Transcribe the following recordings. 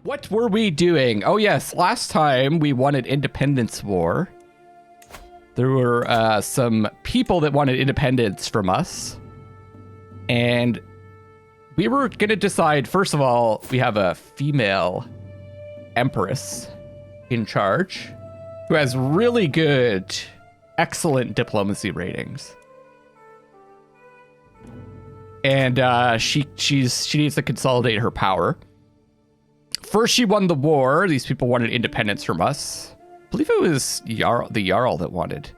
What were we doing? Oh yes, last time we won an independence war. There were some people that wanted independence from us. And we were going to decide, first of all, we have a female empress in charge who has really good, excellent diplomacy ratings. And she needs to consolidate her power. First, she won the war. These people wanted independence from us. I believe it was the Jarl that wanted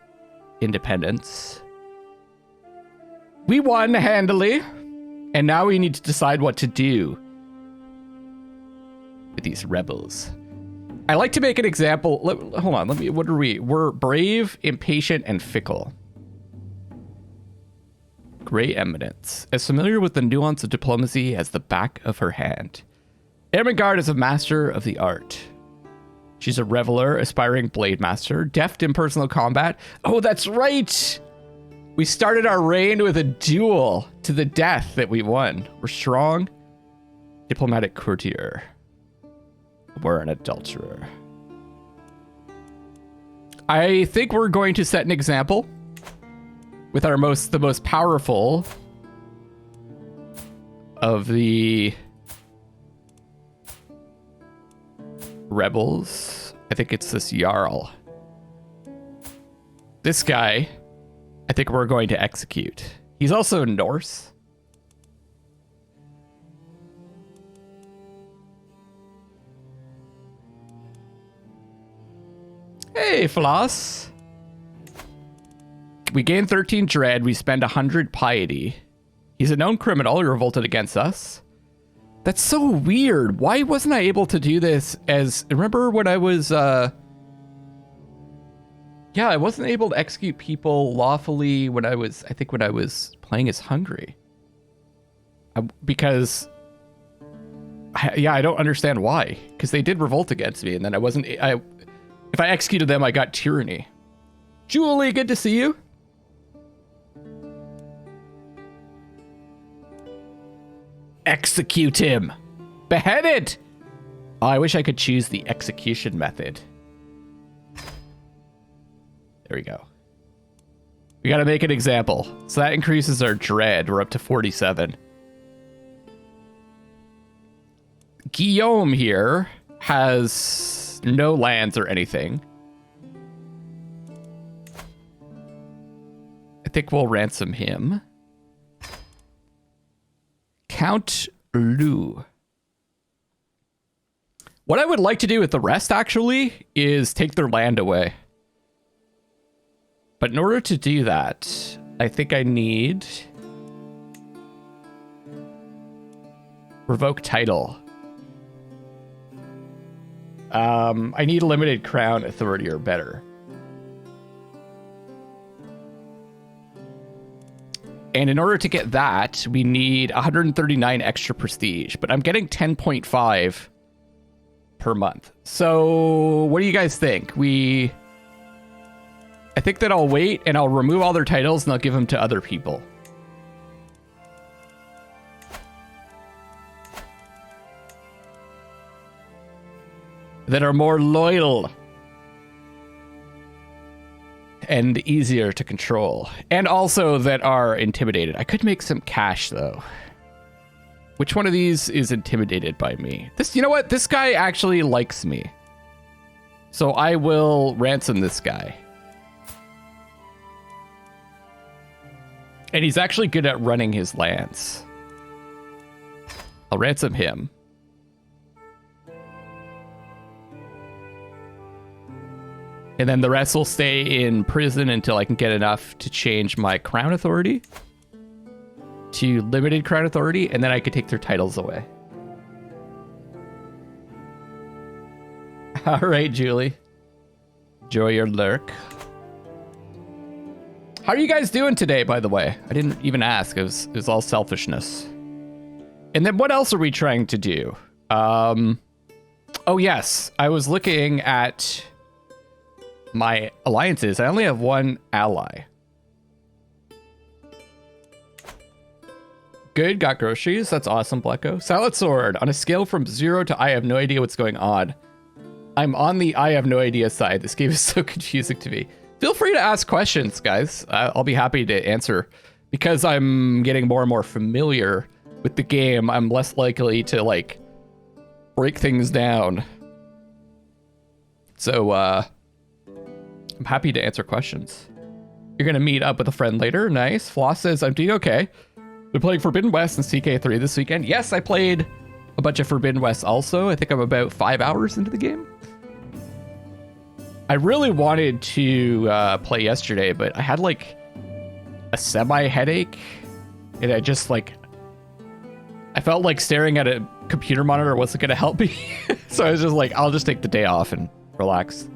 independence. We won handily. And now we need to decide what to do with these rebels. I like to make an example. Hold on. What are we? We're brave, impatient, and fickle. Great eminence. As familiar with the nuance of diplomacy as the back of her hand. Ermengarde is a master of the art. She's a reveler, aspiring blade master, deft in personal combat. Oh, that's right. We started our reign with a duel to the death that we won. We're strong, diplomatic courtier. We're an adulterer. I think we're going to set an example with the most powerful of the rebels. I think it's this Jarl. This guy, I think we're going to execute. He's also Norse. Hey, Floss. We gain 13 dread. We spend 100 piety. He's a known criminal. He revolted against us. That's so weird. Why wasn't I able to do this as... Remember when I was... Yeah, I wasn't able to execute people lawfully when I was... I think when I was playing as Hungary. Because... Yeah, I don't understand why. Because they did revolt against me, and then I wasn't... If I executed them, I got tyranny. Julie, good to see you. Execute him. Beheaded. Oh, I wish I could choose the execution method. There we go. We got to make an example. So that increases our dread. We're up to 47. Guillaume here has no lands or anything. I think we'll ransom him. Count Lou. What I would like to do with the rest, actually, is take their land away. But in order to do that, I think I need... Revoke title. I need a limited crown authority or better. And in order to get that, we need 139 extra prestige. But I'm getting 10.5 per month. So what do you guys think? I think that I'll wait and I'll remove all their titles and I'll give them to other people. That are more loyal. And easier to control. And also that are intimidated. I could make some cash, though. Which one of these is intimidated by me? This, you know what? This guy actually likes me. So I will ransom this guy. And he's actually good at running his lands. I'll ransom him. And then the rest will stay in prison until I can get enough to change my crown authority to limited crown authority, and then I could take their titles away. All right, Julie. Enjoy your lurk. How are you guys doing today, by the way? I didn't even ask. It was all selfishness. And then what else are we trying to do? Oh, yes. I was looking at... my alliances. I only have one ally. Good, got groceries. That's awesome, Blecko. Salad sword. On a scale from 0 to I have no idea what's going on, I'm on the I have no idea side. This game is so confusing to me. Feel free to ask questions, guys. I'll be happy to answer. Because I'm getting more and more familiar with the game, I'm less likely to, like, break things down. So, I'm happy to answer questions. You're going to meet up with a friend later. Nice. Floss says, I'm doing okay. Been playing Forbidden West and CK3 this weekend. Yes, I played a bunch of Forbidden West also. I think I'm about 5 hours into the game. I really wanted to play yesterday, but I had like a semi-headache. And I just like... I felt like staring at a computer monitor wasn't going to help me. So I was just like, I'll just take the day off and relax.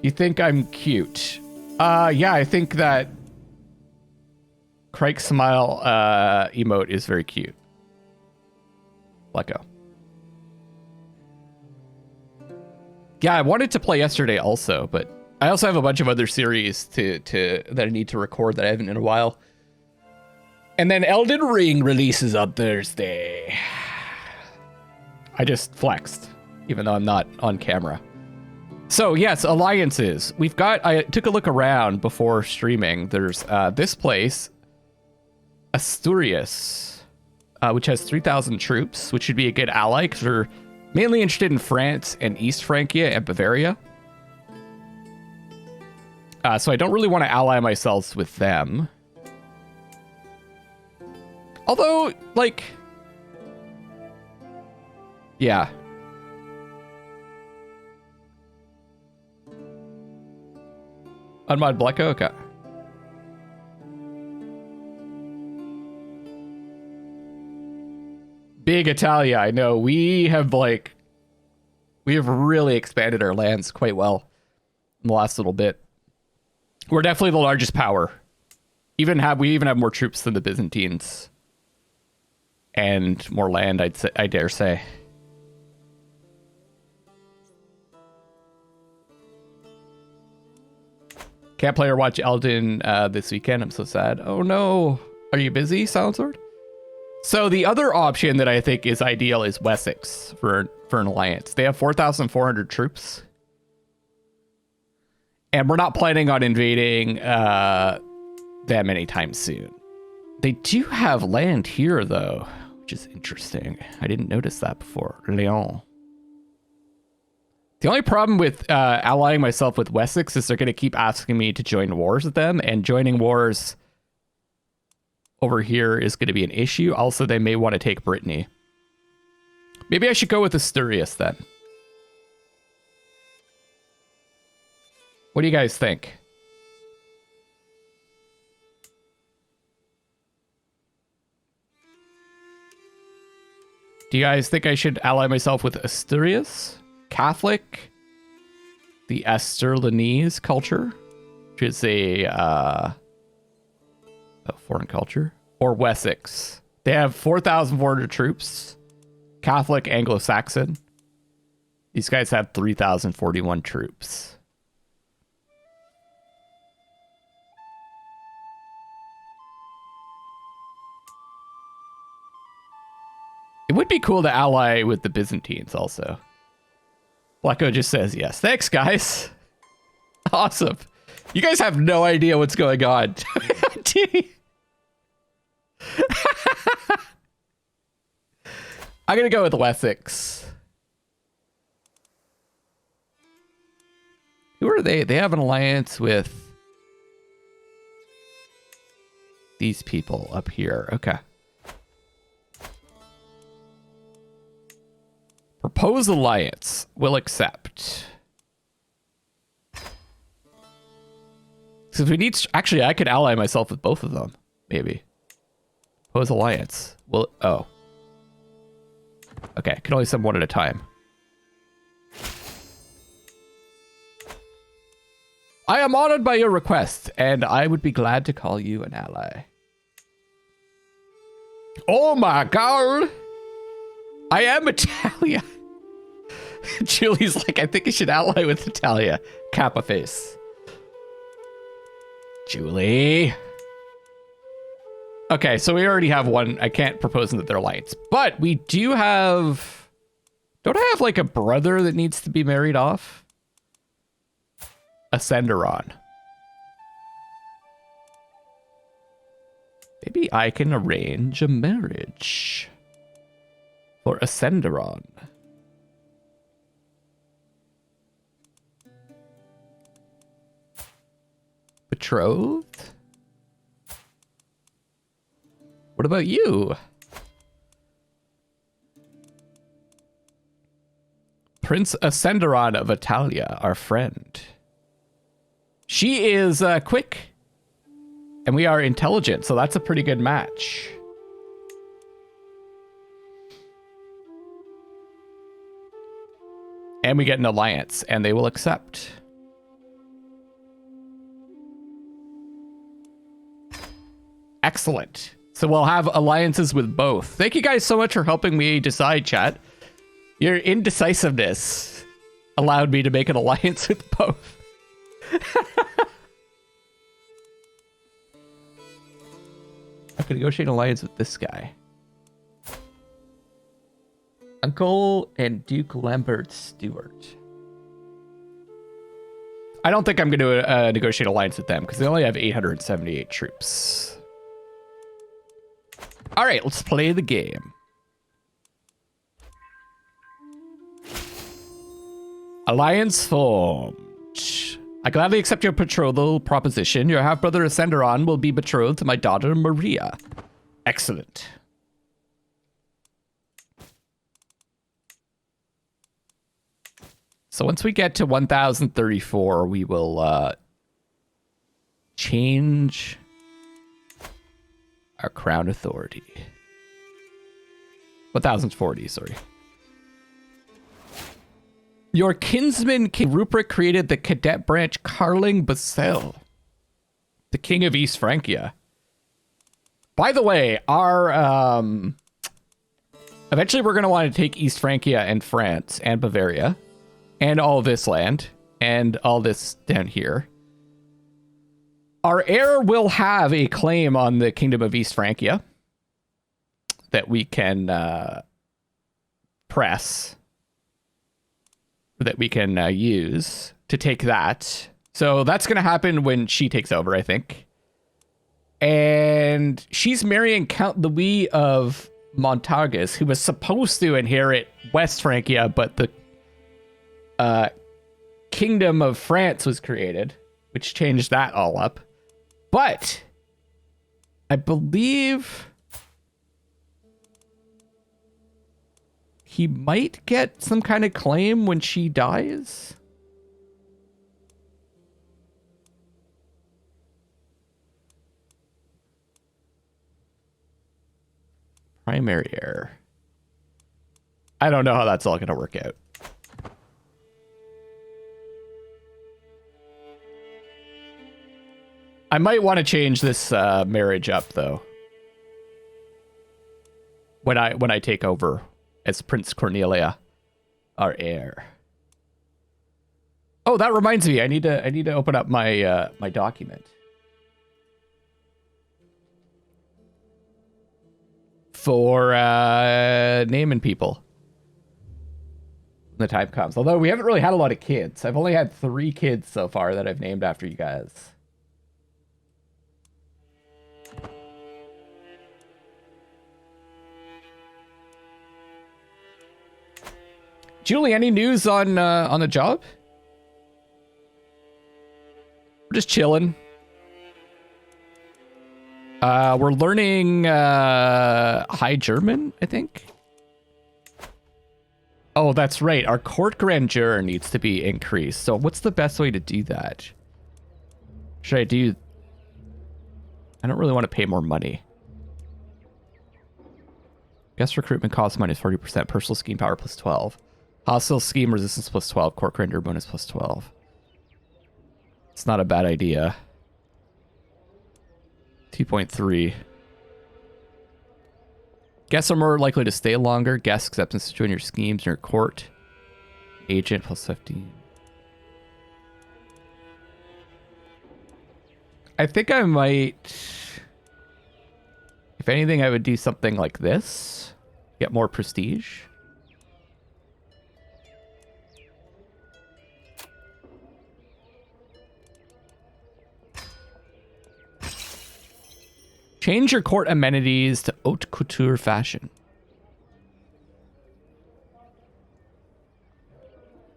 You think I'm cute? Yeah, I think that Crike smile emote is very cute. Let go. Yeah, I wanted to play yesterday also, but I also have a bunch of other series that I need to record that I haven't in a while. And then Elden Ring releases on Thursday. I just flexed, even though I'm not on camera. So yes, alliances. We've got, I took a look around before streaming. There's this place, Asturias, which has 3,000 troops, which should be a good ally because we're mainly interested in France and East Francia and Bavaria. So I don't really want to ally myself with them. Although, like, yeah. Unmod Blecko? Okay. Big Italia, I know. We have really expanded our lands quite well in the last little bit. We're definitely the largest power. We even have more troops than the Byzantines. And more land, I dare say. Can't play or watch Elden this weekend. I'm so sad. Oh no. Are you busy, Silent Sword? So the other option that I think is ideal is Wessex for an alliance. They have 4,400 troops. And we're not planning on invading them anytime soon. They do have land here, though, which is interesting. I didn't notice that before. Lyon. The only problem with allying myself with Wessex is they're going to keep asking me to join wars with them, and joining wars over here is going to be an issue. Also, they may want to take Brittany. Maybe I should go with Asturias then. What do you guys think? Do you guys think I should ally myself with Asturias? Catholic? The Asturlanese culture? Which is a foreign culture? Or Wessex? They have 4,400 troops. Catholic, Anglo-Saxon. These guys have 3,041 troops. It would be cool to ally with the Byzantines also. Blecko just says yes. Thanks, guys. Awesome. You guys have no idea what's going on. I'm going to go with Wessex. Who are they? They have an alliance with these people up here. Okay. Propose alliance. Will accept. So if we need... Actually, I could ally myself with both of them. Maybe. Propose alliance. Will... Oh. Okay. Can only send one at a time. I am honored by your request, and I would be glad to call you an ally. Oh my god! I am Italia. Julie's like, I think you should ally with Italia. Kappa face. Julie. Okay, so we already have one. I can't propose that they're alliance. But we do have... Don't I have, like, a brother that needs to be married off? Ascenderon. Maybe I can arrange a marriage for Ascenderon. Betrothed? What about you? Prince Ascenderon of Italia, our friend. She is quick, and we are intelligent, so that's a pretty good match. And we get an alliance, and they will accept. Excellent. So we'll have alliances with both. Thank you guys so much for helping me decide, chat. Your indecisiveness allowed me to make an alliance with both. I could negotiate an alliance with this guy. Uncle and Duke Lambert Stewart. I don't think I'm going to negotiate an alliance with them because they only have 878 troops. All right, let's play the game. Alliance formed. I gladly accept your betrothal proposition. Your half-brother Ascenderon will be betrothed to my daughter Maria. Excellent. So once we get to 1034, we will change our crown authority. 1040, sorry. Your kinsman King Rupert created the cadet branch Carling Basel, the king of East Francia. By the way, our eventually we're going to want to take East Francia and France and Bavaria and all this land and all this down here. Our heir will have a claim on the Kingdom of East Francia that we can press, that we can use to take that. So that's going to happen when she takes over, I think. And she's marrying Count Louis of Montargis, who was supposed to inherit West Francia, but the Kingdom of France was created, which changed that all up. But I believe he might get some kind of claim when she dies. Primary heir. I don't know how that's all going to work out. I might want to change this marriage up, though, when I take over as Prince Cornelia, our heir. Oh, that reminds me. I need to open up my my document for naming people when the time comes. Although we haven't really had a lot of kids. I've only had 3 kids so far that I've named after you guys. Julie, any news on the job? We're just chilling. We're learning High German, I think. Oh, that's right. Our court grandeur needs to be increased. So what's the best way to do that? Should I do... I don't really want to pay more money. Guest recruitment cost minus 40%. Personal scheme power plus 12. Hostile scheme resistance plus 12. Court grandeur bonus plus 12. It's not a bad idea. 2.3. Guests are more likely to stay longer. Guest acceptance to join your schemes in your court. Agent plus 15. I think I might If anything, I would do something like this. Get more prestige. Change your court amenities to haute couture fashion.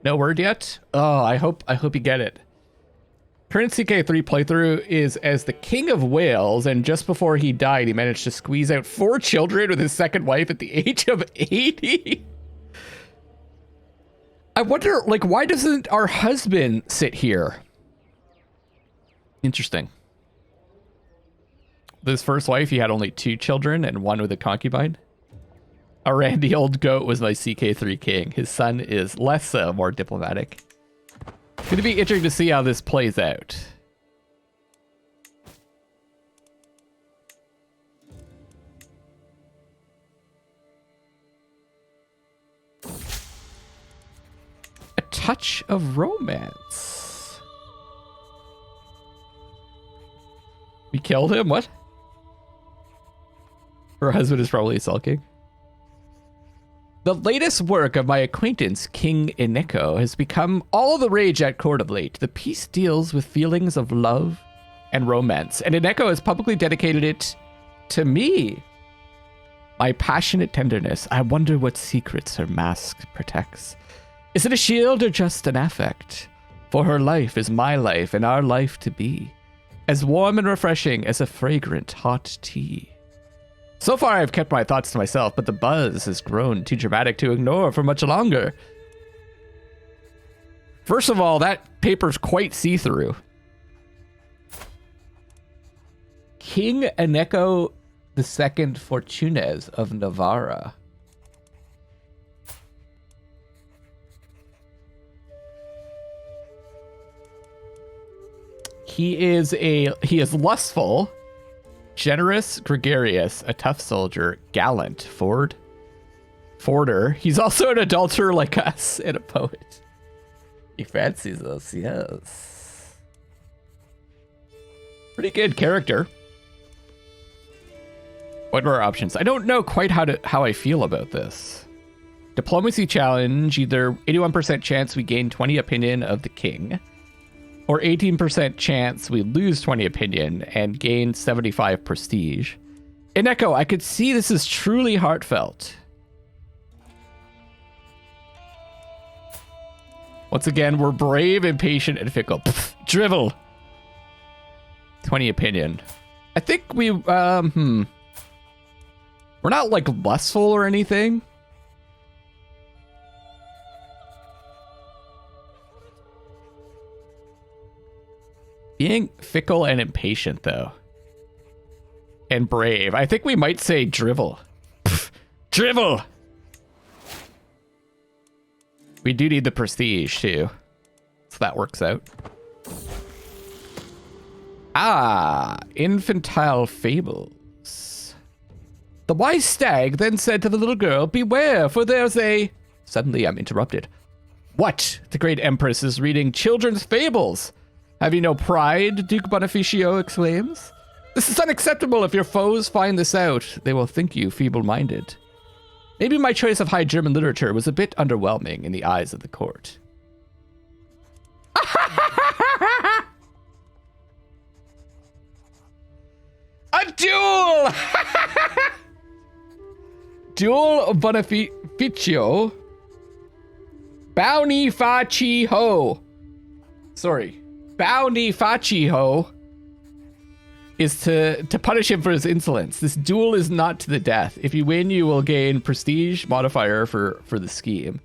No word yet? Oh, I hope you get it. Current CK3 playthrough is as the King of Wales, and just before he died, he managed to squeeze out 4 children with his second wife at the age of 80. I wonder, like, why doesn't our husband sit here? Interesting. With his first wife, he had only 2 children and 1 with a concubine. A randy old goat was my CK3 king. His son is less so, more diplomatic. It's going to be interesting to see how this plays out. A touch of romance. We killed him? What? Her husband is probably sulking. The latest work of my acquaintance, King Ineko, has become all the rage at court of late. The piece deals with feelings of love and romance, and Ineko has publicly dedicated it to me. My passionate tenderness, I wonder what secrets her mask protects. Is it a shield or just an affect? For her life is my life, and our life to be, as warm and refreshing as a fragrant hot tea. So far, I've kept my thoughts to myself, but the buzz has grown too dramatic to ignore for much longer. First of all, that paper's quite see-through. King Ineko II Fortunes of Navarra. He is lustful, generous, gregarious, a tough soldier, gallant, forwarder. He's also an adulterer like us and a poet. He fancies us, yes. Pretty good character. What are our options? I don't know quite how I feel about this. Diplomacy challenge, either 81% chance we gain 20 opinion of the king, or 18% chance we lose 20 opinion and gain 75 prestige. Ineko, I could see this is truly heartfelt. Once again, we're brave, impatient, and fickle. Pff, drivel. 20 opinion. I think we're not like lustful or anything. Being fickle and impatient, though. And brave. I think we might say drivel. Pff, drivel! We do need the prestige, too. So that works out. Ah, infantile fables. The wise stag then said to the little girl, beware, for there's a... Suddenly I'm interrupted. What? The great empress is reading children's fables. Have you no pride? Duke Bonifacio exclaims. This is unacceptable. If your foes find this out, they will think you feeble-minded. Maybe my choice of high German literature was a bit underwhelming in the eyes of the court. A duel! Duel Bonifacio. Bounty Faci Ho. Sorry. Bounty Faci Ho is to punish him for his insolence. This duel is not to the death. If you win, you will gain prestige modifier for the scheme.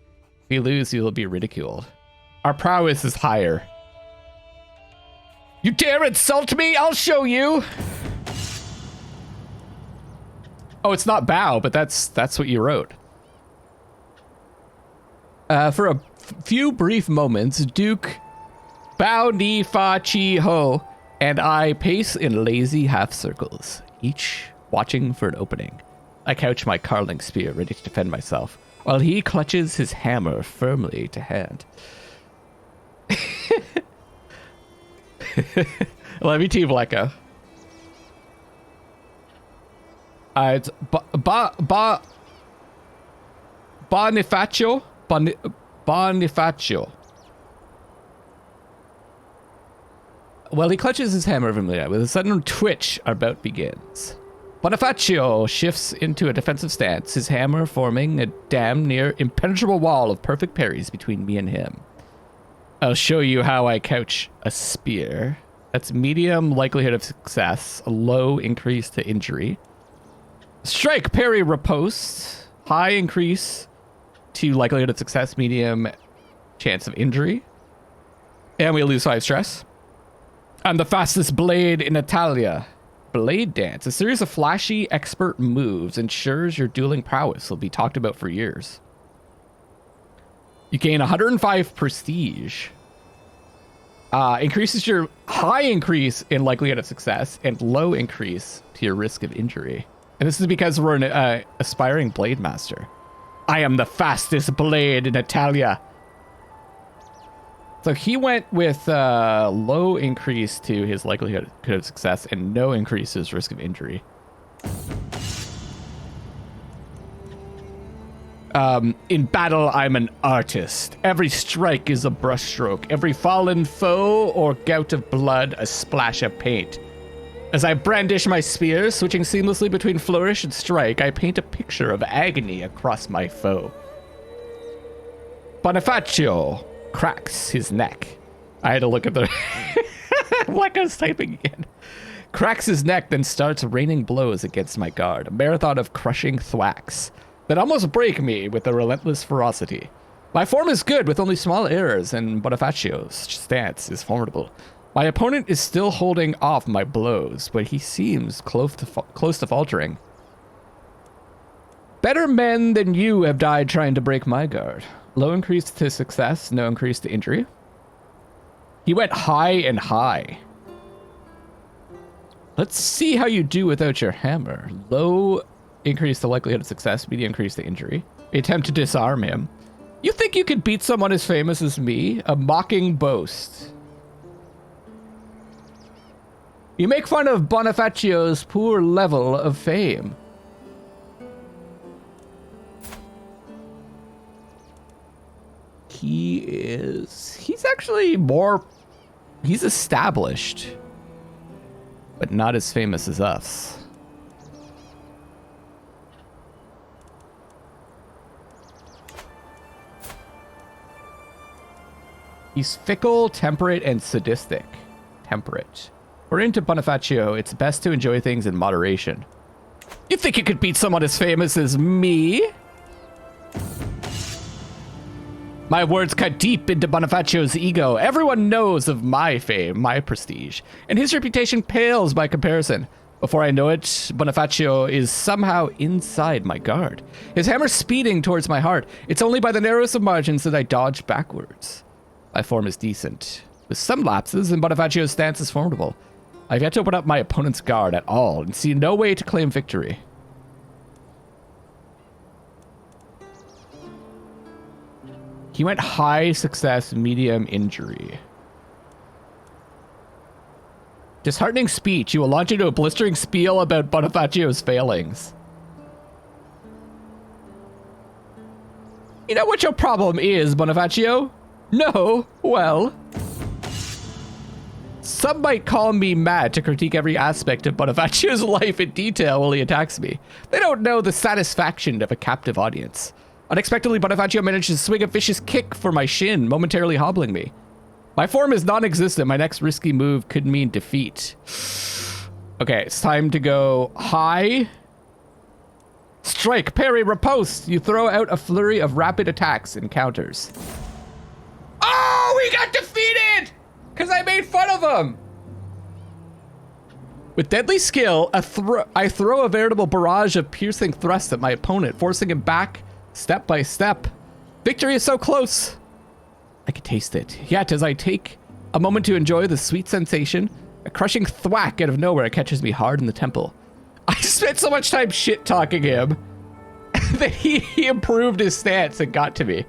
If you lose, you will be ridiculed. Our prowess is higher. You dare insult me? I'll show you. Oh, it's not bow, but that's what you wrote. For a few brief moments, Duke Bounty Faci Ho and I pace in lazy half circles, each watching for an opening. I couch my carling spear ready to defend myself, while he clutches his hammer firmly to hand. Love you too, Blacko. It's Bonifacio? Bonifacio. Well, he clutches his hammer familiar. With a sudden twitch, our bout begins. Bonifacio shifts into a defensive stance, his hammer forming a damn near impenetrable wall of perfect parries between me and him. I'll show you how I couch a spear. That's medium likelihood of success, a low increase to injury. Strike, parry, riposte. High increase to likelihood of success, medium chance of injury. And we lose 5 stress. I'm the fastest blade in Italia. Blade dance. A series of flashy expert moves ensures your dueling prowess will be talked about for years. You gain 105 prestige. Increases your high increase in likelihood of success and low increase to your risk of injury. And this is because we're an aspiring blade master. I am the fastest blade in Italia. So he went with low increase to his likelihood of success and no increase to his risk of injury. In battle, I'm an artist. Every strike is a brushstroke. Every fallen foe or gout of blood, a splash of paint. As I brandish my spear, switching seamlessly between flourish and strike, I paint a picture of agony across my foe. Bonifacio cracks his neck. I had to look at the... like I was typing again. Cracks his neck, then starts raining blows against my guard. A marathon of crushing thwacks that almost break me with a relentless ferocity. My form is good with only small errors, and Bonifacio's stance is formidable. My opponent is still holding off my blows, but he seems close to faltering. Better men than you have died trying to break my guard. Low increase to success, no increase to injury. He went high and high. Let's see how you do without your hammer. Low increase to likelihood of success, medium increase to injury. We attempt to disarm him. You think you could beat someone as famous as me? A mocking boast. You make fun of Bonifacio's poor level of fame. He's actually he's established, but not as famous as us. He's fickle, temperate, and sadistic. Temperate. According to Bonifacio, it's best to enjoy things in moderation. You think you could beat someone as famous as me? My words cut deep into Bonifacio's ego. Everyone knows of my fame, my prestige, and his reputation pales by comparison. Before I know it, Bonifacio is somehow inside my guard. His hammer speeding towards my heart. It's only by the narrowest of margins that I dodge backwards. My form is decent, with some lapses, and Bonifacio's stance is formidable. I've yet to open up my opponent's guard at all and see no way to claim victory. He went high success, medium injury. Disheartening speech. You will launch into a blistering spiel about Bonifacio's failings. You know what your problem is, Bonifacio? No, well... Some might call me mad to critique every aspect of Bonifacio's life in detail while he attacks me. They don't know the satisfaction of a captive audience. Unexpectedly, Bonifacio managed to swing a vicious kick for my shin, momentarily hobbling me. My form is non-existent. My next risky move could mean defeat. Okay, it's time to go high. Strike, parry, riposte. You throw out a flurry of rapid attacks and counters. Oh, we got defeated! Because I made fun of him! With deadly skill, I throw a veritable barrage of piercing thrusts at my opponent, forcing him back step by step. Victory is so close. I can taste it. Yet, as I take a moment to enjoy the sweet sensation, a crushing thwack out of nowhere catches me hard in the temple. I spent so much time shit-talking him that he improved his stance and got to me.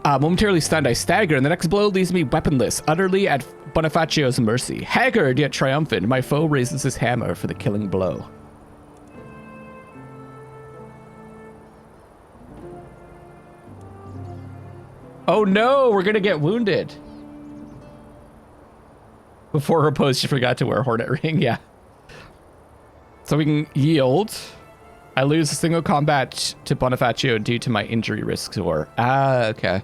Momentarily stunned, I stagger, and the next blow leaves me weaponless, utterly at Bonifacio's mercy. Haggard yet triumphant, my foe raises his hammer for the killing blow. Oh no, we're gonna get wounded. Before her post, she forgot to wear Hornet Ring, yeah. So we can yield. I lose a single combat to Bonifacio due to my injury risk score. Ah, okay.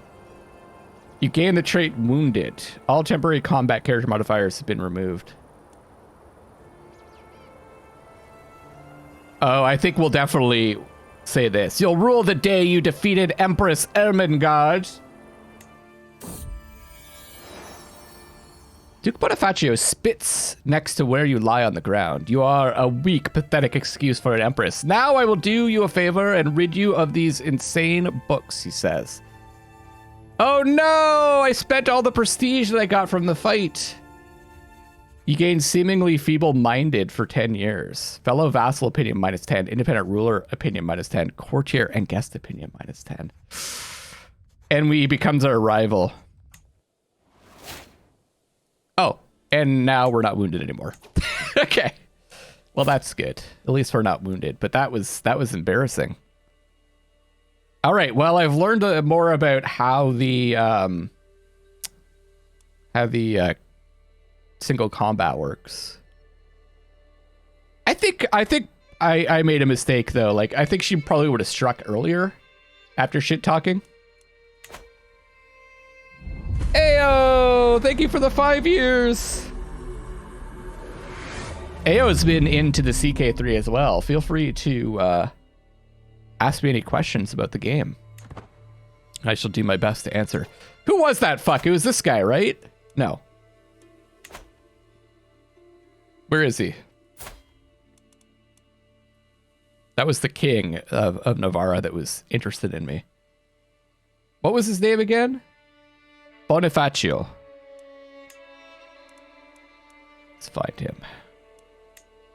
You gain the trait Wounded. All temporary combat character modifiers have been removed. Oh, I think we'll definitely say this. You'll rule the day you defeated Empress Ermengarde. Duke Bonifacio spits next to where you lie on the ground. You are a weak, pathetic excuse for an empress. Now I will do you a favor and rid you of these insane books, he says. Oh no! I spent all the prestige that I got from the fight. You gain seemingly feeble-minded for 10 years. Fellow vassal opinion minus 10. Independent ruler opinion minus 10. Courtier and guest opinion minus 10. And we becomes our rival. Oh, and now we're not wounded anymore. Okay. Well, that's good. At least we're not wounded, but that was embarrassing. All right. Well, I've learned more about how the single combat works. I think I made a mistake though. Like, I think she probably would have struck earlier after shit talking. Ayo! Thank you for the 5 years. Ayo's been into the CK3 as well. Feel free to ask me any questions about the game. I shall do my best to answer. Who was that fuck? It was this guy, right? No. Where is he? That was the king of Navarra that was interested in me. What was his name again? Bonifacio. Let's find him.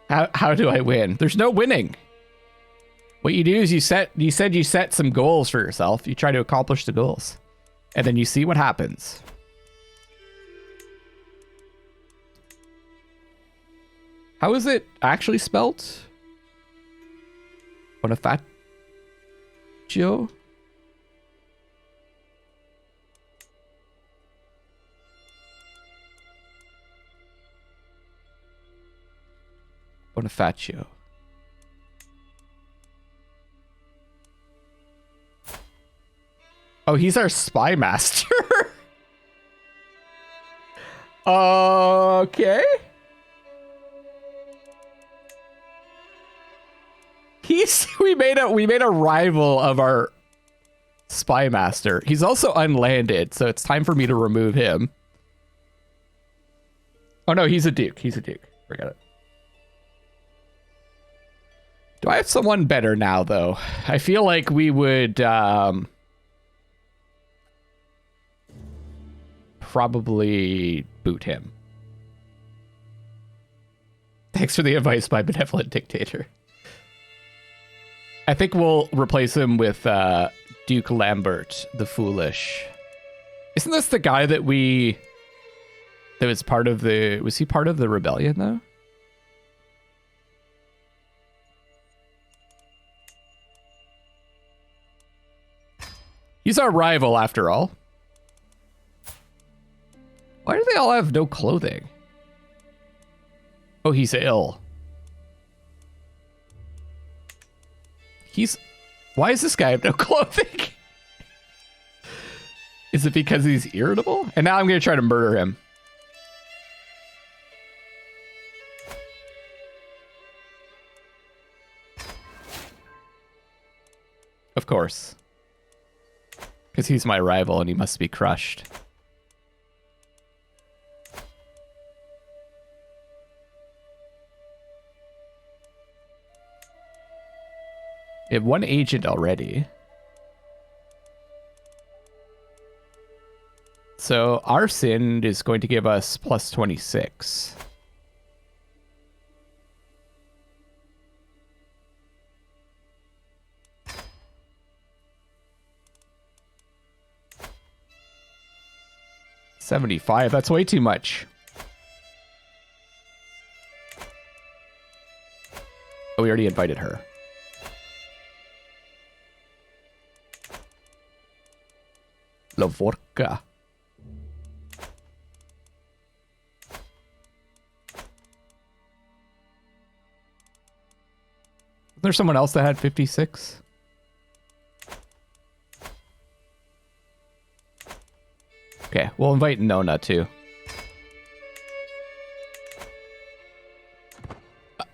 How do I win? There's no winning. What you do is you said you set some goals for yourself. You try to accomplish the goals. And then you see what happens. How is it actually spelt? Bonifacio? Bonifacio. Oh, he's our spy master. Okay. We made a rival of our spy master. He's also unlanded, so it's time for me to remove him. Oh no, he's a duke. He's a duke. Forget it. Do I have someone better now, though? I feel like we would probably boot him. Thanks for the advice, my benevolent dictator. I think we'll replace him with Duke Lambert the Foolish. Isn't this the guy that was part of the... Was he part of the rebellion, though? He's our rival, after all. Why do they all have no clothing? Oh, he's ill. Why does this guy have no clothing? Is it because he's irritable? And now I'm going to try to murder him. Of course. Because he's my rival and he must be crushed. We have one agent already. So arson is going to give us plus 26. $75. That's way too much. Oh, we already invited her. Slovorka. There's someone else that had 56. Okay, we'll invite Nona too.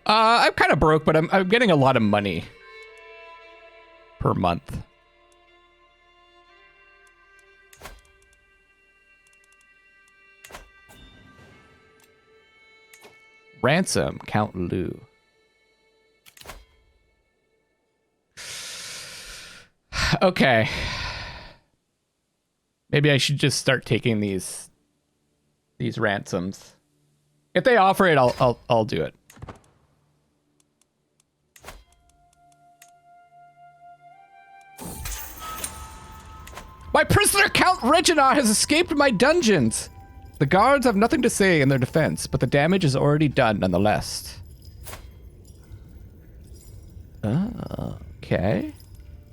I'm kind of broke, but I'm getting a lot of money per month. Ransom, Count Lou. Okay. Maybe I should just start taking these ransoms. If they offer it, I'll do it. My prisoner Count Reginar has escaped my dungeons. The guards have nothing to say in their defense, but the damage is already done nonetheless. Okay.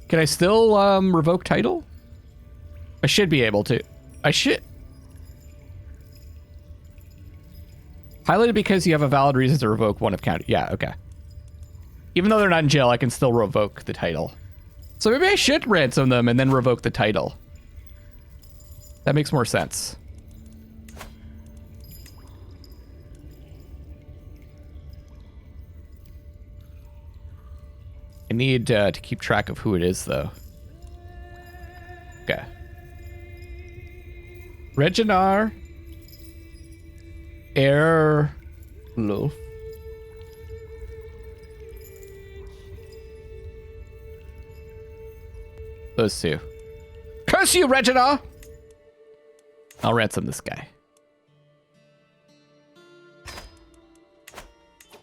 Can I still revoke title? I should be able to. I should. Highlighted because you have a valid reason to revoke one of county. Yeah, okay. Even though they're not in jail, I can still revoke the title. So maybe I should ransom them and then revoke the title. That makes more sense. I need to keep track of who it is, though. Okay. Reginar. Loaf. Those two. Curse you, Reginar! I'll ransom this guy.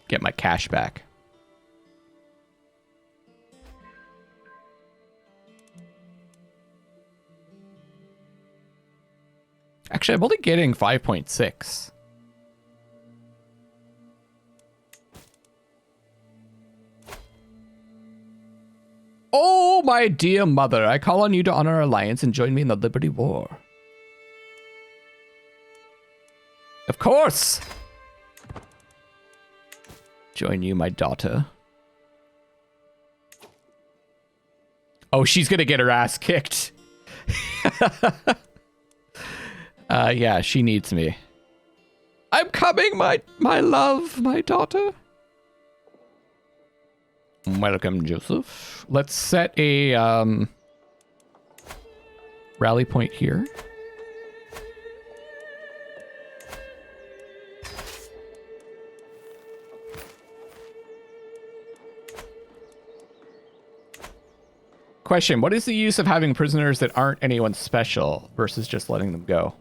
Get my cash back. Actually, I'm only getting 5.6. Oh, my dear mother, I call on you to honor our alliance and join me in the Liberty War. Of course! Join you, my daughter. Oh, she's gonna get her ass kicked. Yeah, she needs me. I'm coming, my love, my daughter. Welcome, Joseph. Let's set a rally point here. Question, what is the use of having prisoners that aren't anyone special versus just letting them go?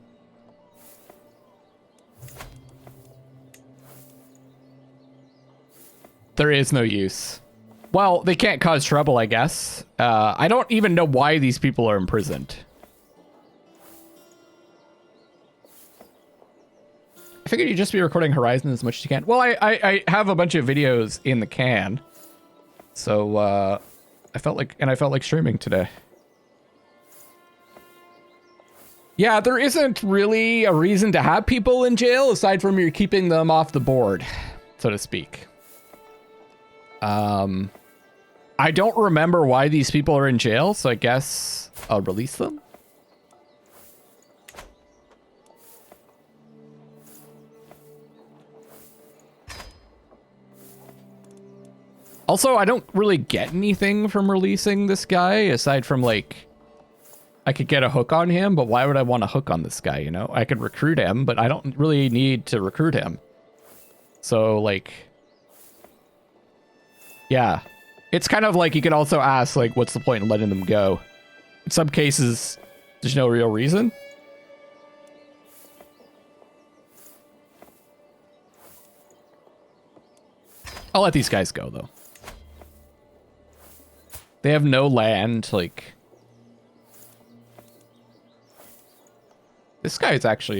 There is no use. Well, they can't cause trouble, I guess. I don't even know why these people are imprisoned. I figured you'd just be recording Horizon as much as you can. Well, I have a bunch of videos in the can. So, I felt like streaming today. Yeah, there isn't really a reason to have people in jail aside from you're keeping them off the board, so to speak. I don't remember why these people are in jail, so I guess I'll release them. Also, I don't really get anything from releasing this guy aside from like, I could get a hook on him, but why would I want a hook on this guy, you know? I could recruit him, but I don't really need to recruit him. So like, yeah. It's kind of like you could also ask, like, what's the point in letting them go? In some cases, there's no real reason. I'll let these guys go, though. They have no land, like... This guy is actually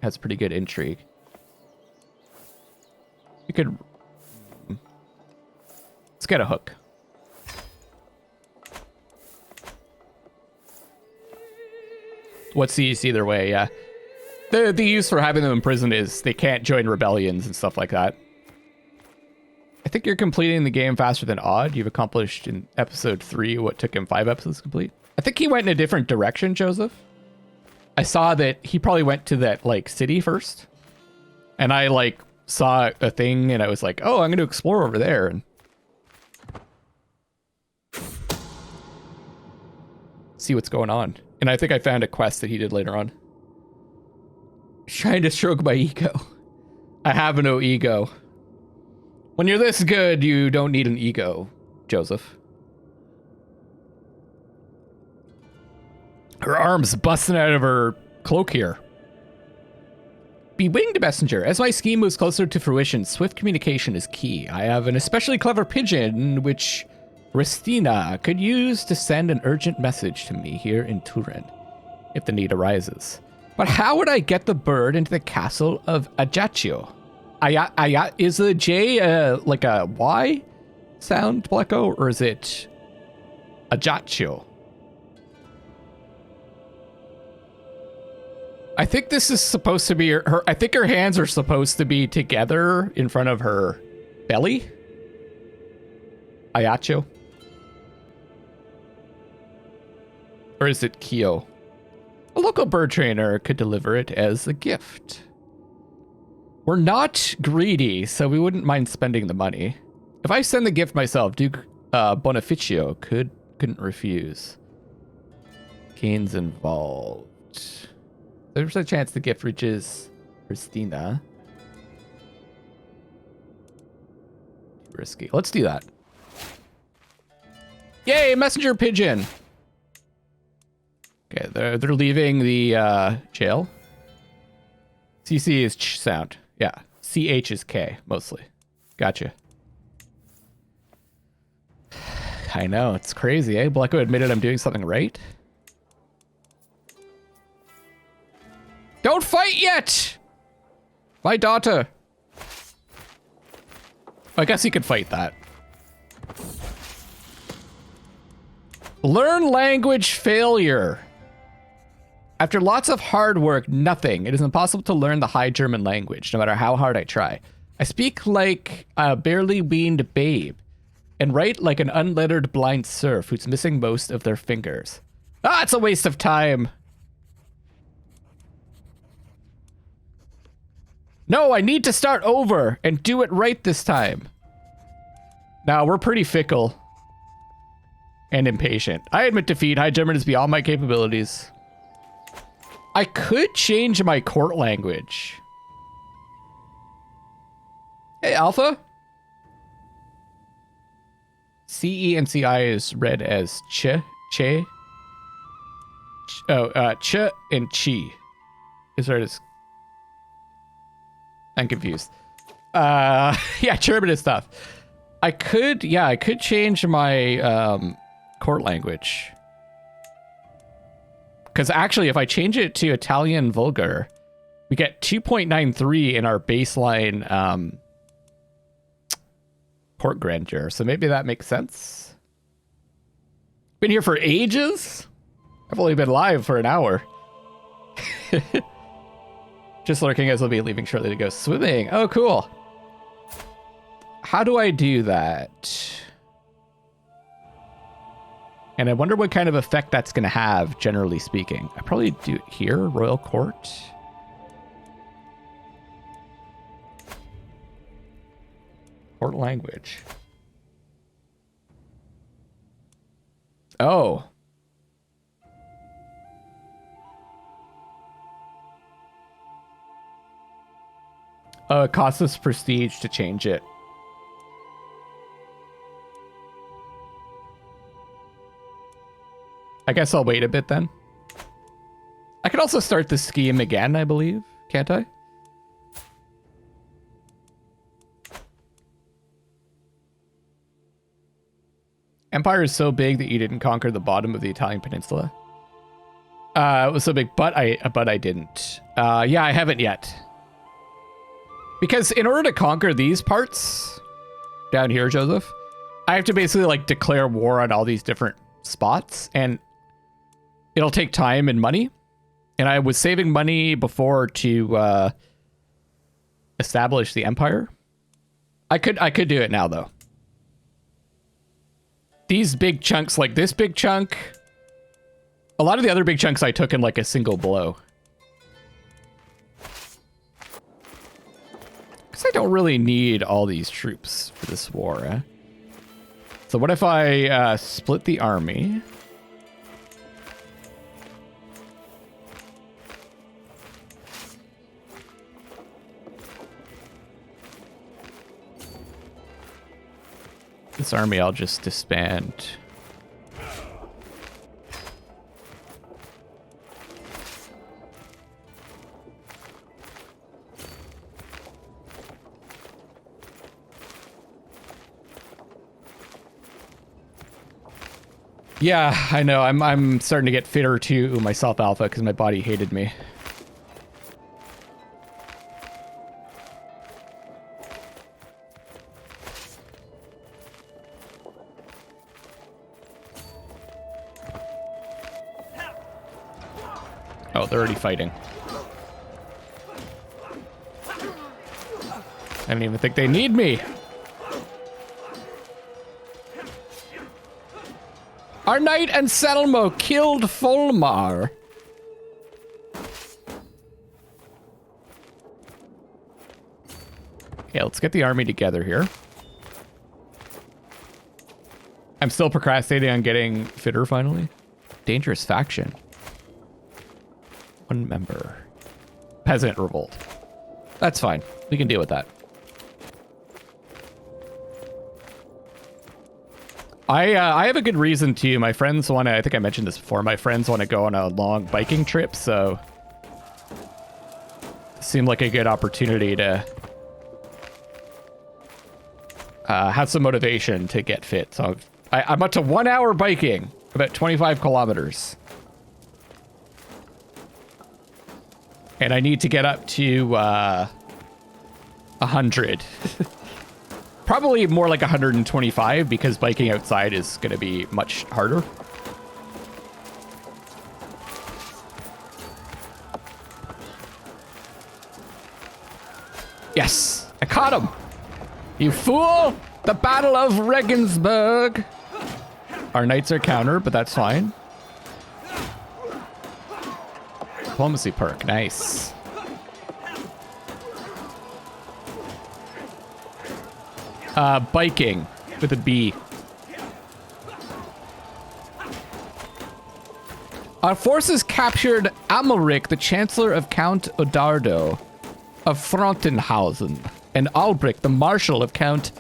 has pretty good intrigue. You could... Let's get a hook. What's the use either way, yeah. The use for having them in prison is they can't join rebellions and stuff like that. I think you're completing the game faster than Odd. You've accomplished in episode 3 what took him 5 episodes to complete. I think he went in a different direction, Joseph. I saw that he probably went to that, like, city first. And I, like, saw a thing and I was like, oh, I'm going to explore over there. And see what's going on. And I think I found a quest that he did later on. Trying to stroke my ego. I have no ego. When you're this good, you don't need an ego, Joseph. Her arms busting out of her cloak here. Be winged, messenger. As my scheme moves closer to fruition, swift communication is key. I have an especially clever pigeon, which Ristina could use to send an urgent message to me here in Turin, if the need arises. But how would I get the bird into the castle of Ajaccio? Is the J like a Y sound, Blacko, or is it Ajaccio? I think this is supposed to be her. I think her hands are supposed to be together in front of her belly. Ajaccio. Or is it Kyo? A local bird trainer could deliver it as a gift. We're not greedy, so we wouldn't mind spending the money. If I send the gift myself, Duke Bonificio couldn't refuse. Gains involved. There's a chance the gift reaches Christina. Risky. Let's do that. Yay, messenger pigeon. Okay, they're leaving the jail. CC is ch sound. Yeah. CH is K, mostly. Gotcha. I know, it's crazy, eh? Blacko admitted I'm doing something right. Don't fight yet! My daughter. I guess he could fight that. Learn language failure. After lots of hard work, nothing. It is impossible to learn the High German language, no matter how hard I try. I speak like a barely weaned babe, and write like an unlettered blind serf who's missing most of their fingers. Ah, it's a waste of time. No, I need to start over and do it right this time. Now, we're pretty fickle and impatient. I admit defeat. High German is beyond my capabilities. I could change my court language. Hey, Alpha. CE and CI is read as ch, che. Ch and chi. Is read as... I'm confused. Yeah, German is tough. I could change my court language. Because actually, if I change it to Italian Vulgar, we get 2.93 in our baseline court grandeur. So maybe that makes sense. Been here for ages? I've only been live for an hour. Just lurking as I'll be leaving shortly to go swimming. Oh, cool. How do I do that? And I wonder what kind of effect that's going to have, generally speaking. I probably do it here, Royal Court. Court language. Oh. It costs us prestige to change it. I guess I'll wait a bit then. I could also start the scheme again, I believe. Can't I? Empire is so big that you didn't conquer the bottom of the Italian peninsula. It was so big, but I didn't. Yeah, I haven't yet. Because in order to conquer these parts down here, Joseph, I have to basically like declare war on all these different spots, and it'll take time and money. And I was saving money before to establish the empire. I could do it now, though. These big chunks, like this big chunk, a lot of the other big chunks I took in like a single blow. Because I don't really need all these troops for this war, eh? So what if I split the army? This army I'll just disband. Yeah, I know. I'm starting to get fitter to myself alpha because my body hated me. Oh, they're already fighting. I don't even think they need me. Our knight Anselmo killed Fulmar. Okay, let's get the army together here. I'm still procrastinating on getting fitter finally. Dangerous faction. One member. Peasant revolt. That's fine. We can deal with that. I have a good reason to. My friends want to, I think I mentioned this before, my friends want to go on a long biking trip, so it seemed like a good opportunity to have some motivation to get fit. So I'm up to 1 hour biking, about 25 kilometers. And I need to get up to 100. Probably more like 125 because biking outside is going to be much harder. Yes, I caught him. You fool! The Battle of Regensburg. Our knights are counter, but that's fine. Diplomacy perk, nice. Biking with a B. Our forces captured Amalric, the Chancellor of Count Odardo of Frontenhausen, and Albric, the Marshal of Count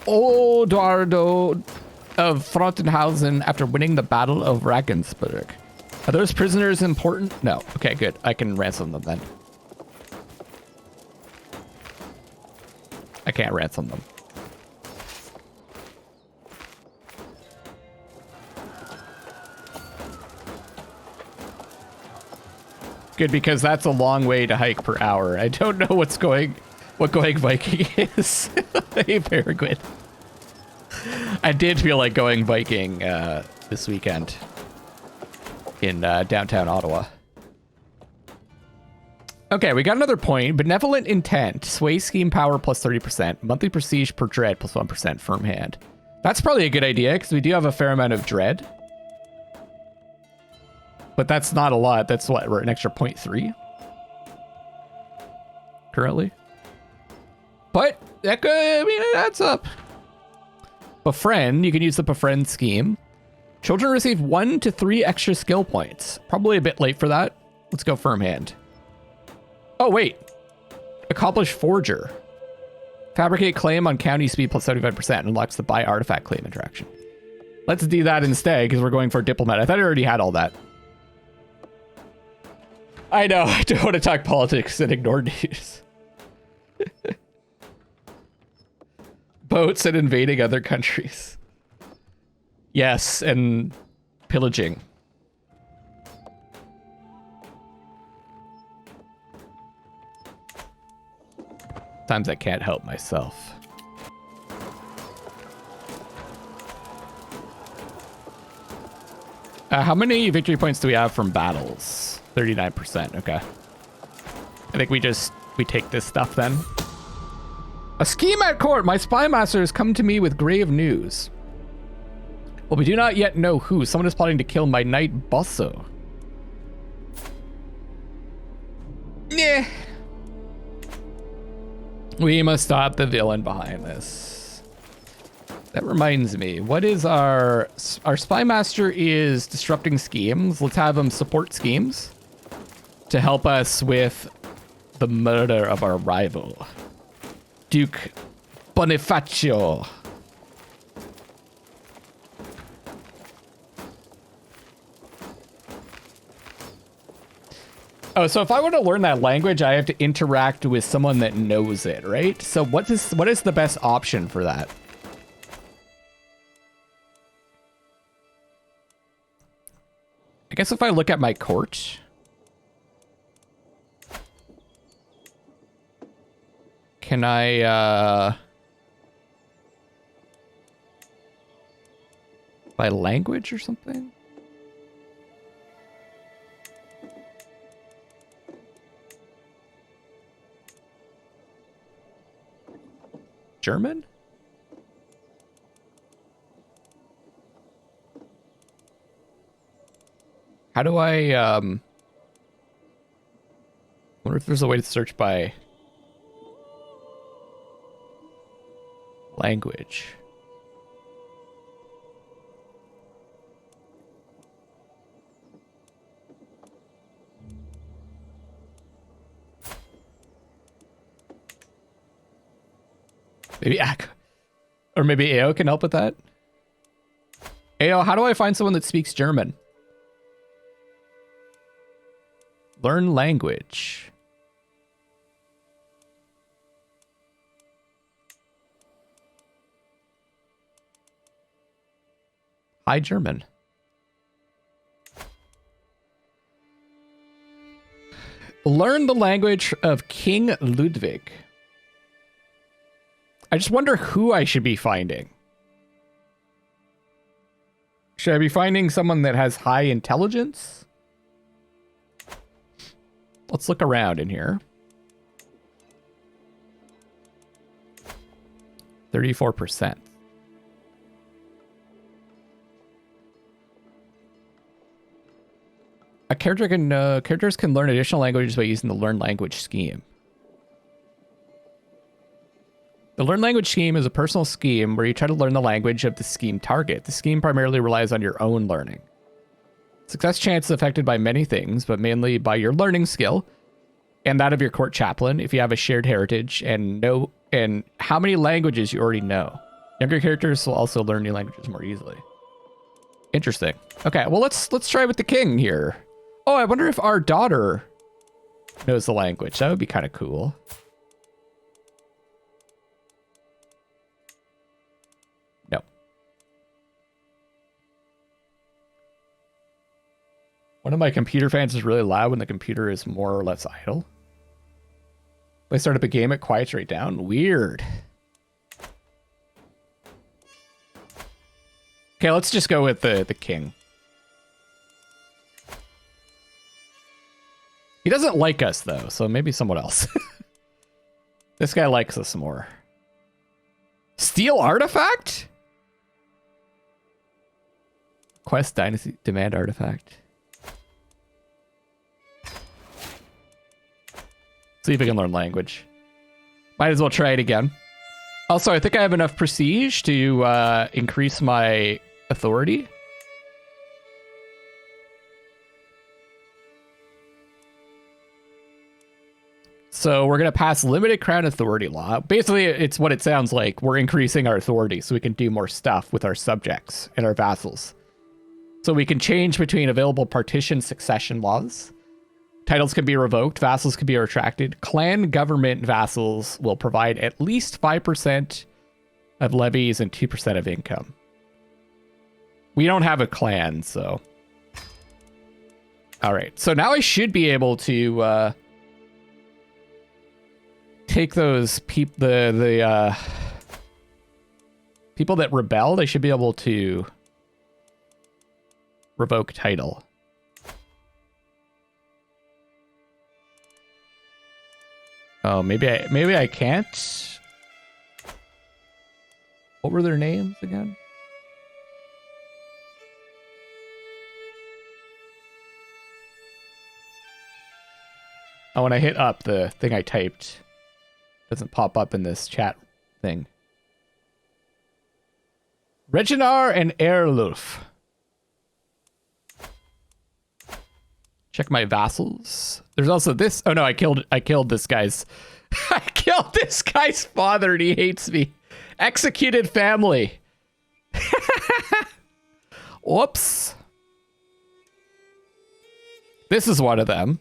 Odardo of Frontenhausen after winning the Battle of Regensburg. Are those prisoners important? No. Okay, good. I can ransom them then. I can't ransom them. Good, because that's a long way to hike per hour. I don't know what going Viking is. Hey, Peregrine. I did feel like going Viking this weekend in downtown Ottawa. Okay, we got another point. Benevolent intent. Sway scheme power plus 30%. Monthly prestige per dread plus 1%. Firm hand. That's probably a good idea because we do have a fair amount of dread. But that's not a lot. That's what, we're an extra 0.3 currently. But that could, I mean, that's up. Befriend. You can use the befriend scheme. Children receive 1 to 3 extra skill points. Probably a bit late for that. Let's go firm hand. Oh, wait. Accomplish Forger. Fabricate claim on county speed plus 75%. Unlocks the buy artifact claim interaction. Let's do that instead because we're going for diplomat. I thought I already had all that. I know. I don't want to talk politics and ignore news. Boats and invading other countries. Yes, and pillaging. Times I can't help myself. How many victory points do we have from battles? 39%. Okay. I think we take this stuff then. A scheme at court. My spy master has come to me with grave news. Well, we do not yet know who. Someone is plotting to kill my knight Bosso. Yeah. We must stop the villain behind this. That reminds me, what is our spy master is disrupting schemes. Let's have him support schemes to help us with the murder of our rival, Duke Bonifacio. Oh, so if I want to learn that language, I have to interact with someone that knows it, right? So what is the best option for that? I guess if I look at my court, can I by language or something? German? How do I wonder if there's a way to search by language. Maybe or maybe AO can help with that. AO, how do I find someone that speaks German? Learn language. Hi, German. Learn the language of King Ludwig. I just wonder who I should be finding. Should I be finding someone that has high intelligence? Let's look around in here. 34%. Characters can learn additional languages by using the Learn Language scheme. The Learn Language scheme is a personal scheme where you try to learn the language of the scheme target. The scheme primarily relies on your own learning. Success chance is affected by many things, but mainly by your learning skill and that of your court chaplain if you have a shared heritage and how many languages you already know. Younger characters will also learn new languages more easily. Interesting. Okay, well let's try with the king here. Oh, I wonder if our daughter knows the language. That would be kind of cool. No. One of my computer fans is really loud when the computer is more or less idle. If I start up a game, it quiets right down. Weird. Okay, let's just go with the king. He doesn't like us, though, so maybe someone else. This guy likes us more. Steal artifact? Quest dynasty demand artifact. See if we can learn language. Might as well try it again. Also, I think I have enough prestige to increase my authority. So we're going to pass limited crown authority law. Basically, it's what it sounds like. We're increasing our authority so we can do more stuff with our subjects and our vassals. So we can change between available partition succession laws. Titles can be revoked. Vassals can be retracted. Clan government vassals will provide at least 5% of levies and 2% of income. We don't have a clan, so... All right, so now I should be able to... take those people that rebelled. I should be able to revoke title. Oh, maybe I can't. What were their names again? Oh, when I hit up, the thing I typed doesn't pop up in this chat thing. Reginar and Erlulf. Check my vassals. There's also this. Oh no, I killed this guy's. I killed this guy's father and he hates me. Executed family. Whoops. This is one of them.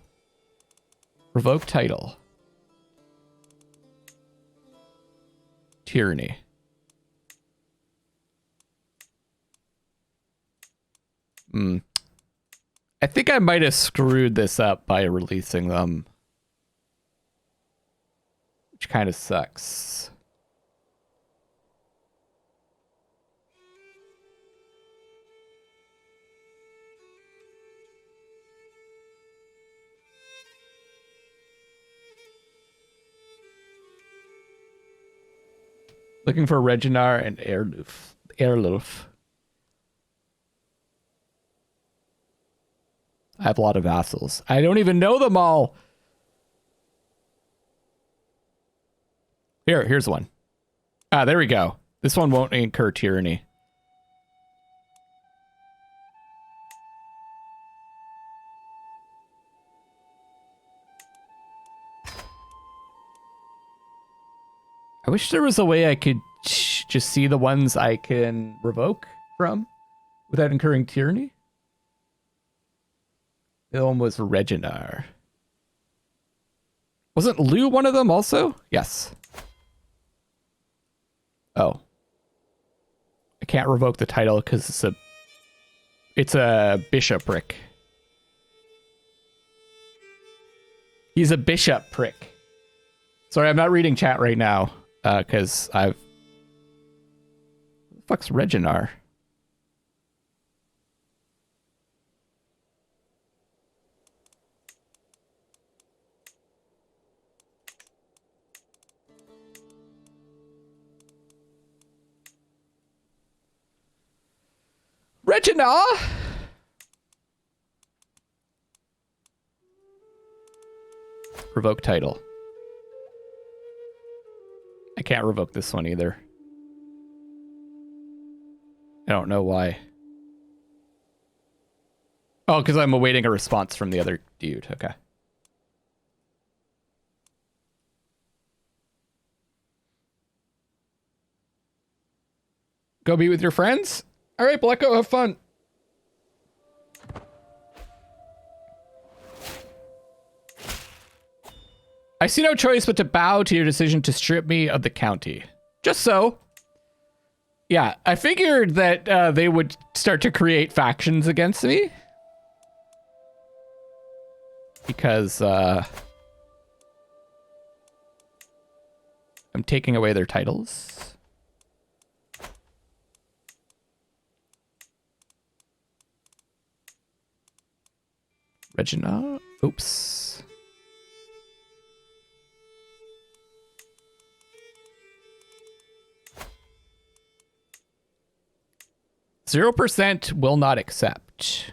Revoke title. Tyranny. I think I might have screwed this up by releasing them. Which kind of sucks. Looking for Reginar and Erlulf. I have a lot of vassals. I don't even know them all. Here's one. Ah, there we go. This one won't incur tyranny. I wish there was a way I could just see the ones I can revoke from without incurring tyranny. The one was Reginar. Wasn't Lou one of them also? Yes. Oh. I can't revoke the title because it's a bishopric. He's a bishop prick. Sorry, I'm not reading chat right now because I've... What the fuck's Reginar? Reginar! Revoke title. I can't revoke this one either. I don't know why. Oh, because I'm awaiting a response from the other dude. Okay. Go be with your friends? All right, Blacko, have fun. I see no choice but to bow to your decision to strip me of the county. Just so. Yeah, I figured that they would start to create factions against me. Because I'm taking away their titles. Regina. Oops. %0 will not accept.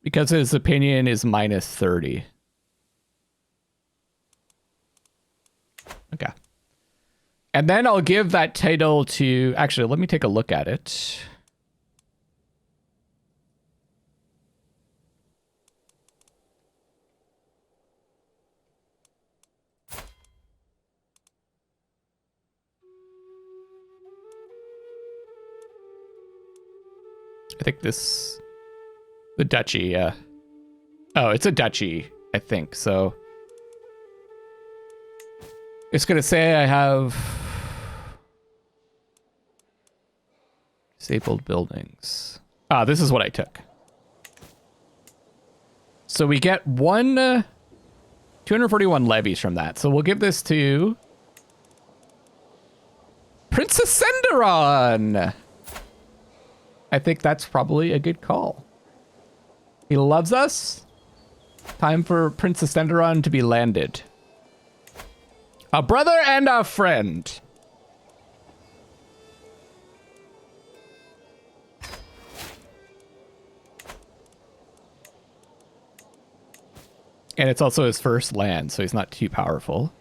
Because his opinion is -30. Okay. And then I'll give that title to... Actually, let me take a look at it. I think this... The duchy, yeah. Oh, it's a duchy, I think, so... It's going to say I have... Disabled buildings. Ah, this is what I took. So we get 241 levies from that. So we'll give this to... Princess Senderon! I think that's probably a good call. He loves us. Time for Princess Enderon to be landed. A brother and a friend. And it's also his first land, so he's not too powerful.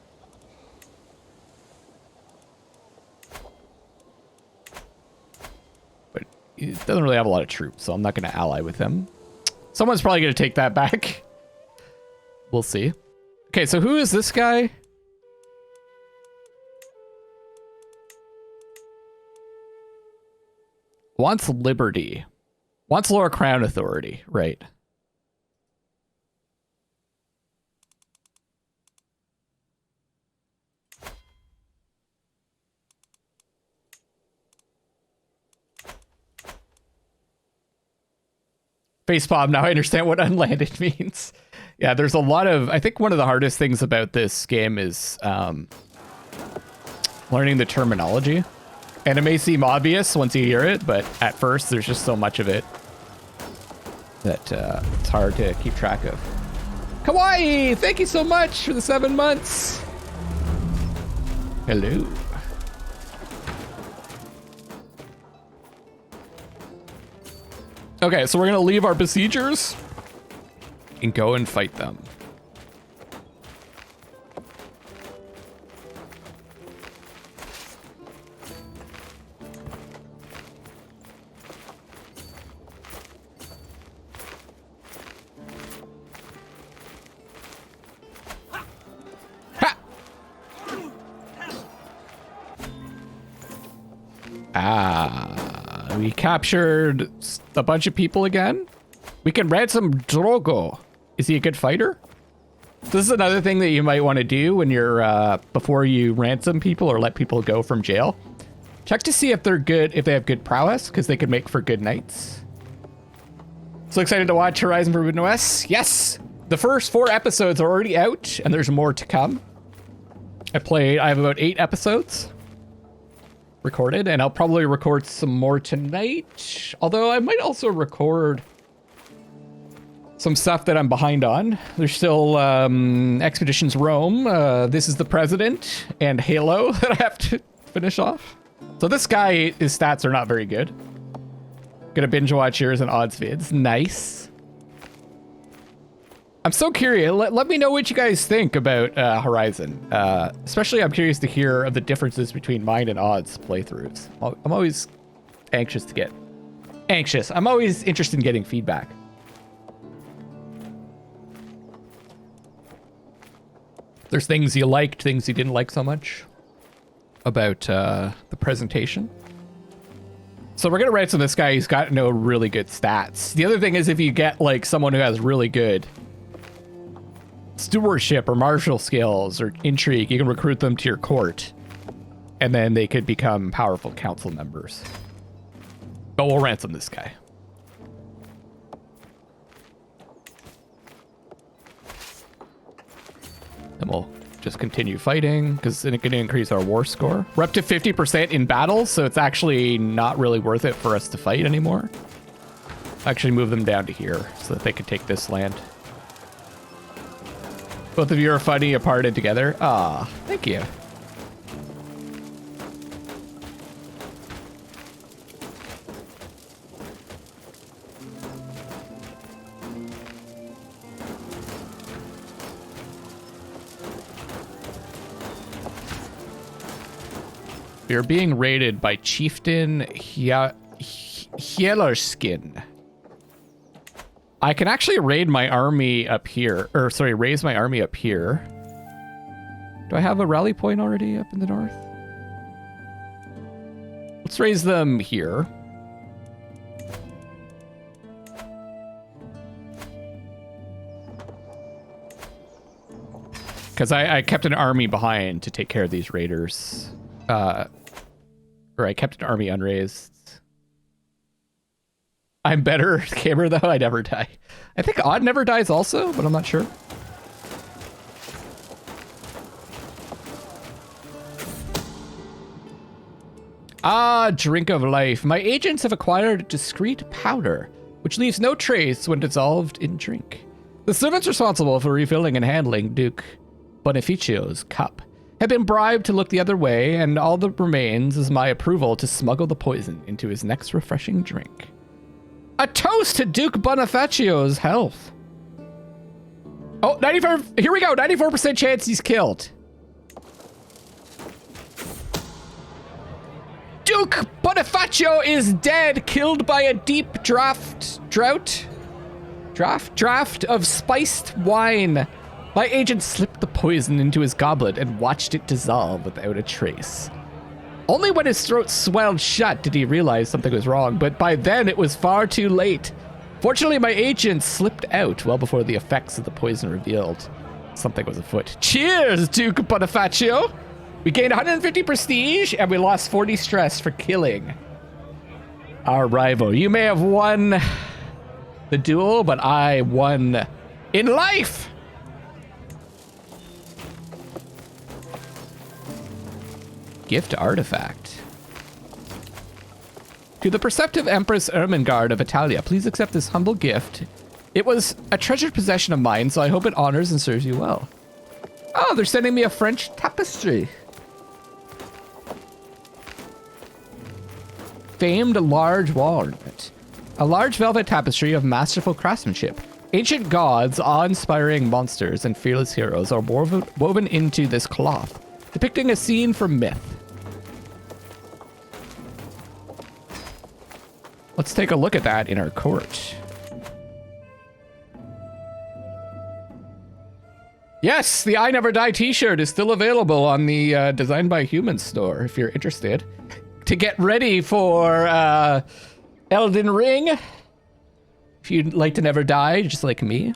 But he doesn't really have a lot of troops, so I'm not going to ally with him. Someone's probably going to take that back. We'll see. Okay, so who is this guy? Wants liberty. Wants lower crown authority, right. Facepalm, now I understand what unlanded means. Yeah, there's a lot of... I think one of the hardest things about this game is learning the terminology. And it may seem obvious once you hear it, but at first there's just so much of it that it's hard to keep track of. Kawaii! Thank you so much for the 7 months! Hello. Okay, so we're gonna leave our besiegers and go and fight them. Ha! Ah, we captured a bunch of people again. We can ransom Drogo. Is he a good fighter? This is another thing that you might want to do when you're before you ransom people or let people go from jail. Check to see if they're good, if they have good prowess, because they could make for good knights. So excited to watch Horizon Forbidden West. Yes, the first 4 episodes are already out, and there's more to come. I have about 8 episodes recorded, and I'll probably record some more tonight. Although I might also record some stuff that I'm behind on. There's still Expeditions Rome, This is the President, and Halo that I have to finish off. So this guy, his stats are not very good. Gonna binge watch yours and odds vids. Nice. I'm so curious. Let me know what you guys think about Horizon. Especially I'm curious to hear of the differences between mine and odds playthroughs. I'm always anxious to get... I'm always interested in getting feedback. There's things you liked, things you didn't like so much about the presentation. So we're gonna ransom this guy who's got no really good stats. The other thing is if you get like someone who has really good stewardship or martial skills or intrigue, you can recruit them to your court and then they could become powerful council members. But we'll ransom this guy. And we'll just continue fighting because it's going to increase our war score. We're up to 50% in battles, so it's actually not really worth it for us to fight anymore. Actually move them down to here so that they can take this land. Both of you are fighting apart and together. Ah, thank you. We are being raided by Chieftain Hielorskin. I can actually raid my army up here, or sorry, raise my army up here. Do I have a rally point already up in the north? Let's raise them here. Because I kept an army behind to take care of these raiders. Or I kept an army unraised. I'm better gamer though, I never die. I think Odd never dies also, but I'm not sure. Ah, drink of life. My agents have acquired discreet powder, which leaves no trace when dissolved in drink. The servants responsible for refilling and handling Duke Bonificio's cup have been bribed to look the other way, and all that remains is my approval to smuggle the poison into his next refreshing drink. A toast to Duke Bonificio's health. Oh, 94, here we go, 94% chance he's killed. Duke Bonifacio is dead, killed by a deep draft of spiced wine. My agent slipped the poison into his goblet and watched it dissolve without a trace. Only when his throat swelled shut did he realize something was wrong, but by then it was far too late. Fortunately, my agent slipped out well before the effects of the poison revealed something was afoot. Cheers, Duke Bonifacio! We gained 150 prestige, and we lost 40 stress for killing our rival. You may have won the duel, but I won in life! Gift artifact. To the perceptive Empress Ermengarde of Italia, please accept this humble gift. It was a treasured possession of mine, so I hope it honors and serves you well. Oh, they're sending me a French tapestry. Famed large wall ornament. A large velvet tapestry of masterful craftsmanship. Ancient gods, awe-inspiring monsters, and fearless heroes are woven into this cloth, depicting a scene from myth. Let's take a look at that in our court. Yes, the I Never Die t-shirt is still available on the Designed by Humans store if you're interested. To get ready for Elden Ring, if you'd like to never die, just like me.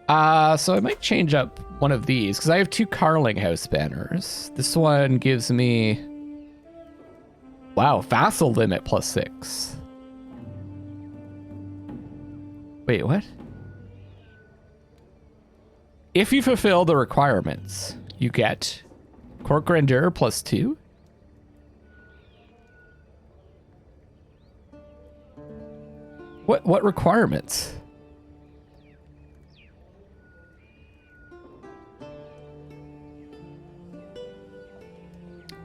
So I might change up one of these, because I have 2 Carling House banners. This one gives me... Wow, vassal limit +6. Wait, what? If you fulfill the requirements, you get court grandeur +2. What requirements?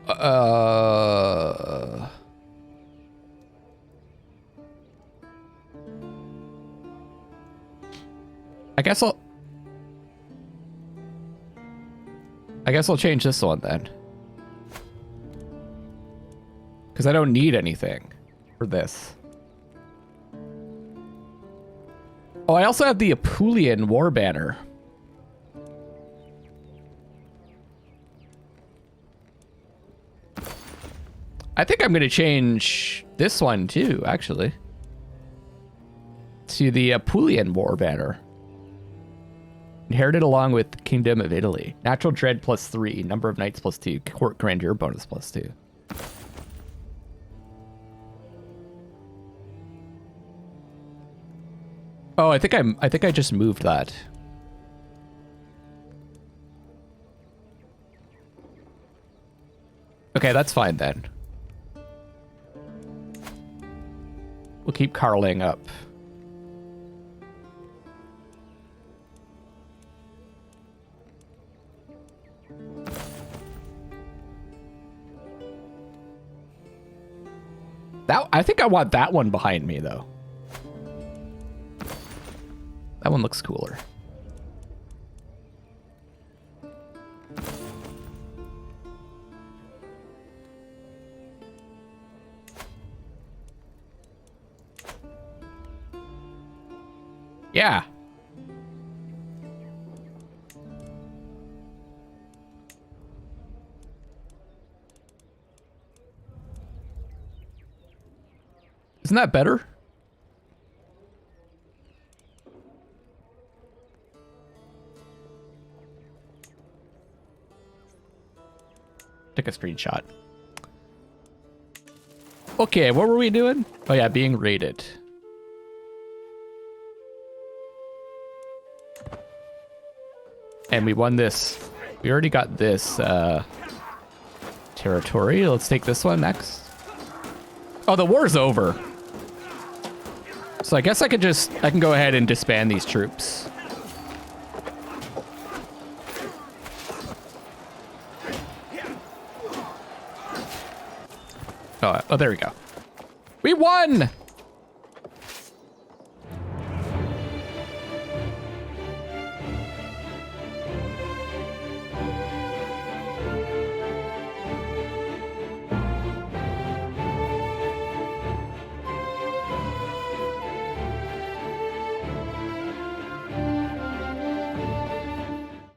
I guess I'll change this one then. Because I don't need anything for this. Oh, I also have the Apulian War Banner. I think I'm going to change this one too, actually. To the Apulian War Banner. Inherited along with Kingdom of Italy. Natural Dread +3, number of knights +2, court grandeur bonus +2. Oh, I think I just moved that. Okay, that's fine then. We'll keep Carling up. I think I want that one behind me though. That one looks cooler. Yeah. Isn't that better? Take a screenshot. Okay, what were we doing? Oh yeah, being rated. And we won this. We already got this territory. Let's take this one next. Oh, the war's over. So I guess I can go ahead and disband these troops. Oh, there we go. We won!